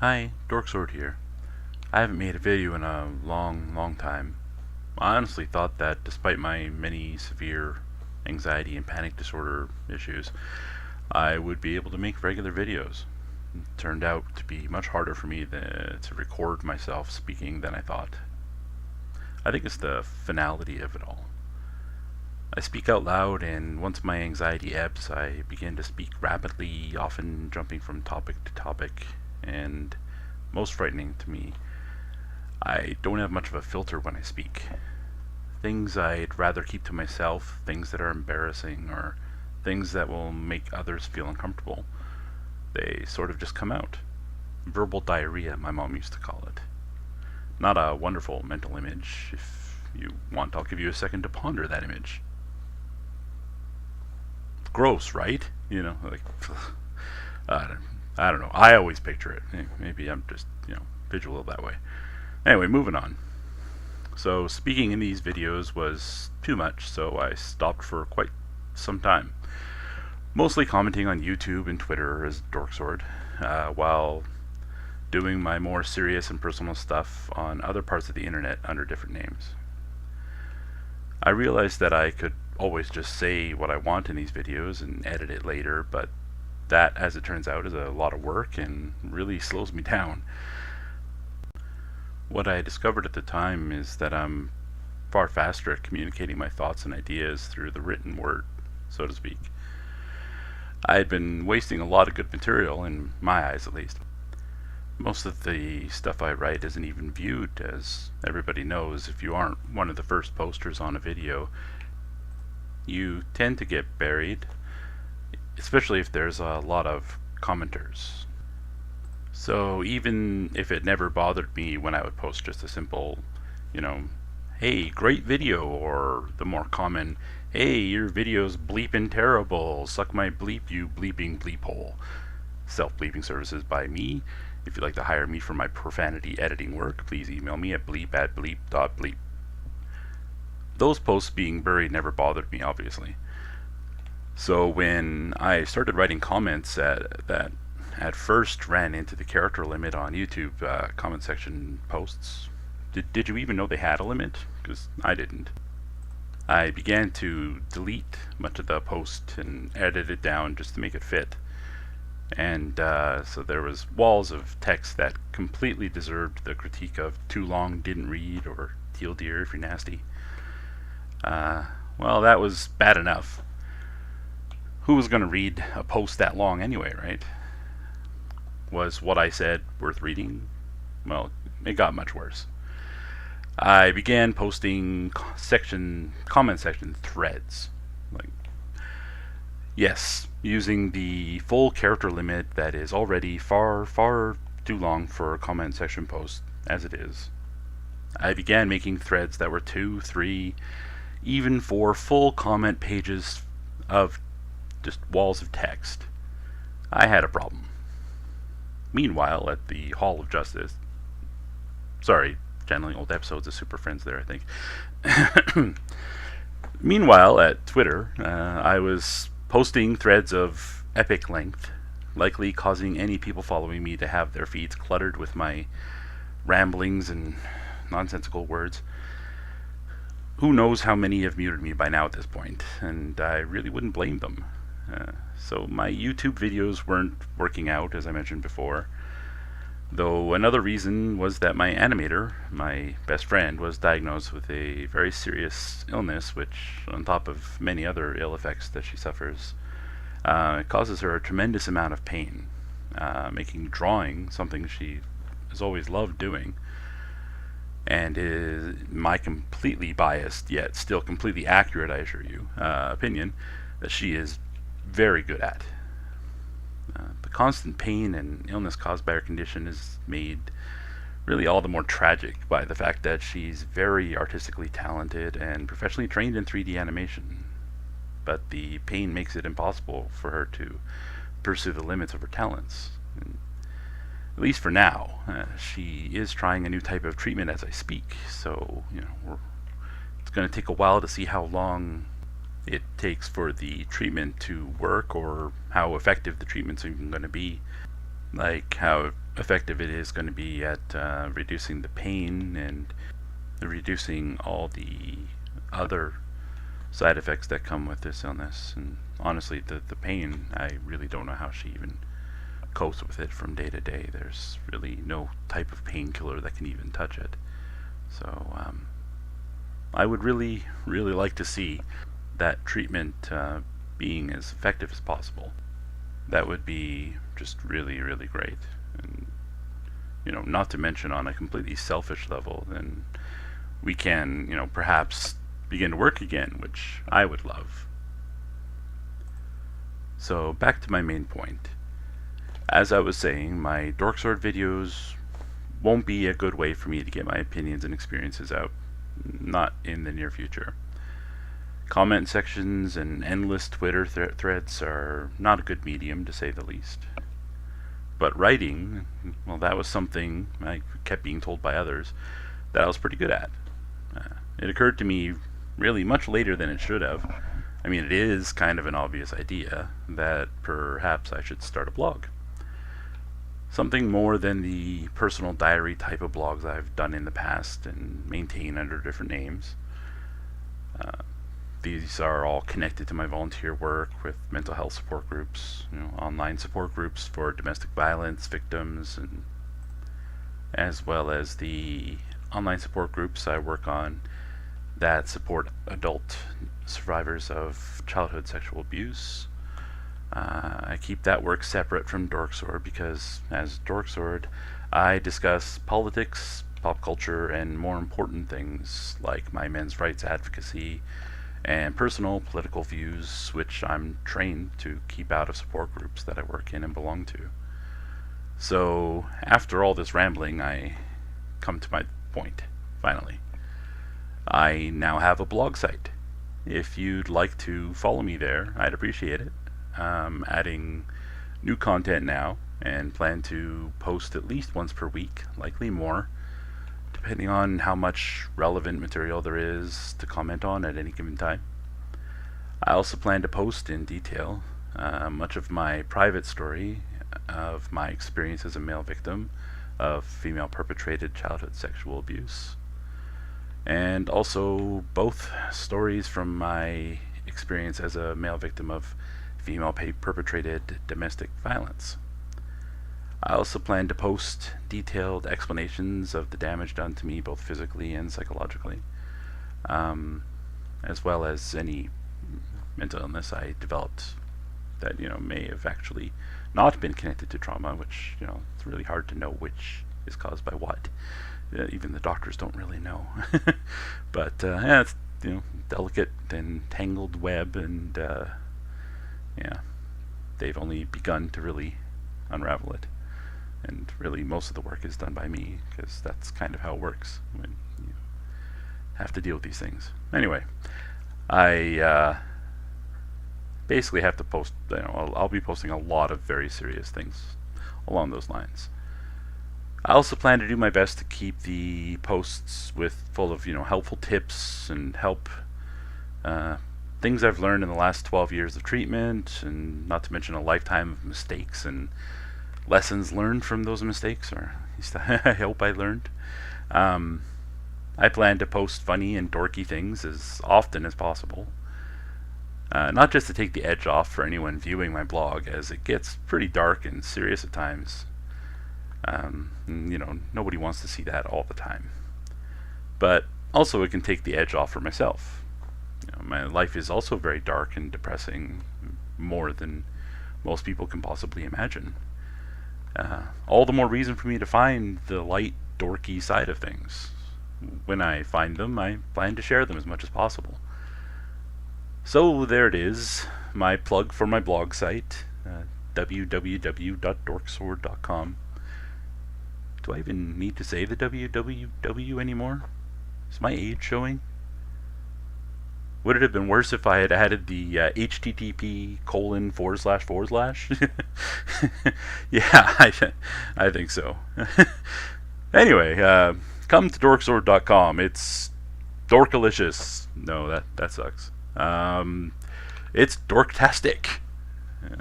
Hi, Dorksword here. I haven't made a video in a long time. I honestly thought that despite my many severe anxiety and panic disorder issues, I would be able to make regular videos. It turned out to be much harder for me to record myself speaking than I thought. I think it's the finality of it all. I speak out loud, and once my anxiety ebbs, I begin to speak rapidly, often jumping from topic to topic, and most frightening to me, I don't have much of a filter when I speak. Things I'd rather keep to myself, things that are embarrassing, or things that will make others feel uncomfortable, they sort of just come out. Verbal diarrhea, my mom used to call it. Not a wonderful mental image. If you want, I'll give you a second to ponder that image. Gross, right? I don't know. I always picture it. Maybe I'm just, visual that way. Anyway, moving on. So speaking in these videos was too much, so I stopped for quite some time. Mostly commenting on YouTube and Twitter as Dorksword, while doing my more serious and personal stuff on other parts of the internet under different names. I realized that I could always just say what I want in these videos and edit it later, but that, as it turns out, is a lot of work and really slows me down. What I discovered at the time is that I'm far faster at communicating my thoughts and ideas through the written word, so to speak. I had been wasting a lot of good material, in my eyes at least. Most of the stuff I write isn't even viewed, as everybody knows. If you aren't one of the first posters on a video, you tend to get buried, especially if there's a lot of commenters. So even if it never bothered me when I would post just a simple, hey, great video, or the more common, hey, your video's bleeping terrible, suck my bleep, you bleeping bleep hole. Self-bleeping services by me. If you'd like to hire me for my profanity editing work, please email me at bleep@bleep.bleep. Those posts being buried never bothered me, obviously. So when I started writing comments that at first ran into the character limit on YouTube comment section posts, did you even know they had a limit? Because I didn't. I began to delete much of the post and edit it down just to make it fit. And so there was walls of text that completely deserved the critique of too long, didn't read, or teal deer if you're nasty. Well, that was bad enough. Who was going to read a post that long anyway, right? Was what I said worth reading? Well, it got much worse. I began posting comment section threads. Yes, using the full character limit that is already far too long for a comment section post as it is. I began making threads that were 2, 3, even 4 full comment pages of just walls of text. I had a problem. Meanwhile, at the Hall of Justice, channeling old episodes of Super Friends there, I think. Meanwhile, at Twitter, I was posting threads of epic length, likely causing any people following me to have their feeds cluttered with my ramblings and nonsensical words. Who knows how many have muted me by now at this point, and I really wouldn't blame them. So my YouTube videos weren't working out, as I mentioned before, though another reason was that my animator, my best friend, was diagnosed with a very serious illness, which, on top of many other ill effects that she suffers, it causes her a tremendous amount of pain, making drawing something she has always loved doing, and is my completely biased, yet still completely accurate, I assure you, opinion, that she is very good at. The constant pain and illness caused by her condition is made really all the more tragic by the fact that she's very artistically talented and professionally trained in 3D animation. But the pain makes it impossible for her to pursue the limits of her talents. And at least for now, she is trying a new type of treatment as I speak, so it's going to take a while to see how long it takes for the treatment to work, or how effective the treatment's even going to be. Like how effective it is going to be at reducing the pain and reducing all the other side effects that come with this illness. And honestly, the pain, I really don't know how she even copes with it from day to day. There's really no type of painkiller that can even touch it. So I would really, really like to see that treatment being as effective as possible. That would be just really, really great. And, not to mention on a completely selfish level, then we can, perhaps begin to work again, which I would love. So back to my main point. As I was saying, my Dorksword videos won't be a good way for me to get my opinions and experiences out. Not in the near future. Comment sections and endless Twitter threads are not a good medium, to say the least. But writing, well, that was something I kept being told by others that I was pretty good at. It occurred to me really much later than it should have. I mean, it is kind of an obvious idea that perhaps I should start a blog. Something more than the personal diary type of blogs I've done in the past and maintain under different names. These are all connected to my volunteer work with mental health support groups, online support groups for domestic violence victims, and as well as the online support groups I work on that support adult survivors of childhood sexual abuse. I keep that work separate from Dorksword because, as Dorksword, I discuss politics, pop culture, and more important things like my men's rights advocacy and personal political views, which I'm trained to keep out of support groups that I work in and belong to. So, after all this rambling, I come to my point, finally. I now have a blog site. If you'd like to follow me there, I'd appreciate it. Adding new content now and plan to post at least once per week, likely more, depending on how much relevant material there is to comment on at any given time. I also plan to post in detail much of my private story of my experience as a male victim of female perpetrated childhood sexual abuse, and also both stories from my experience as a male victim of female perpetrated domestic violence. I also plan to post detailed explanations of the damage done to me both physically and psychologically, as well as any mental illness I developed that may have actually not been connected to trauma, which it's really hard to know which is caused by what. Even the doctors don't really know. But it's delicate and tangled web, and they've only begun to really unravel it. And really, most of the work is done by me, because that's kind of how it works when you have to deal with these things. Anyway, I basically have to post, I'll be posting a lot of very serious things along those lines. I also plan to do my best to keep the posts full of helpful tips and things I've learned in the last 12 years of treatment, and not to mention a lifetime of mistakes and lessons learned from those mistakes, or at least I hope I learned. I plan to post funny and dorky things as often as possible, not just to take the edge off for anyone viewing my blog, as it gets pretty dark and serious at times. Nobody wants to see that all the time. But also it can take the edge off for myself. My life is also very dark and depressing, more than most people can possibly imagine. All the more reason for me to find the light, dorky side of things. When I find them, I plan to share them as much as possible. So there it is, my plug for my blog site, www.dorksword.com. Do I even need to say the www anymore? Is my age showing? Would it have been worse if I had added the http://? Yeah, I think so. Anyway, come to dorksword.com. It's dorkalicious. No, that sucks. It's dorktastic.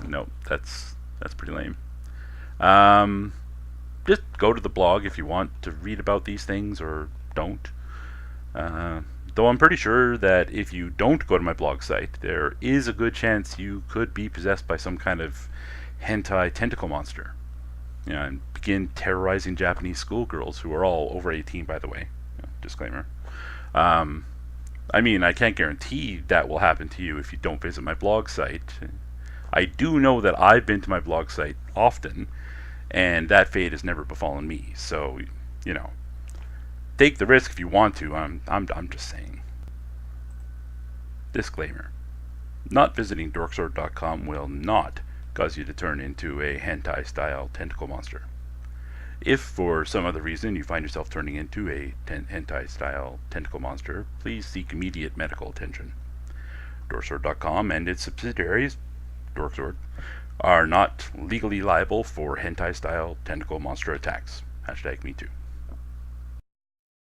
No, that's pretty lame. just go to the blog if you want to read about these things, or don't. Uh, though I'm pretty sure that if you don't go to my blog site, there is a good chance you could be possessed by some kind of hentai tentacle monster. And begin terrorizing Japanese schoolgirls, who are all over 18, by the way. Disclaimer. Um, I mean, I can't guarantee that will happen to you if you don't visit my blog site. I do know that I've been to my blog site often, and that fate has never befallen me. So, take the risk if you want to. I'm just saying. Disclaimer: not visiting Dorksword.com will not cause you to turn into a hentai-style tentacle monster. If for some other reason you find yourself turning into a hentai-style tentacle monster, please seek immediate medical attention. Dorksword.com and its subsidiaries, Dorksword, are not legally liable for hentai-style tentacle monster attacks. #MeToo.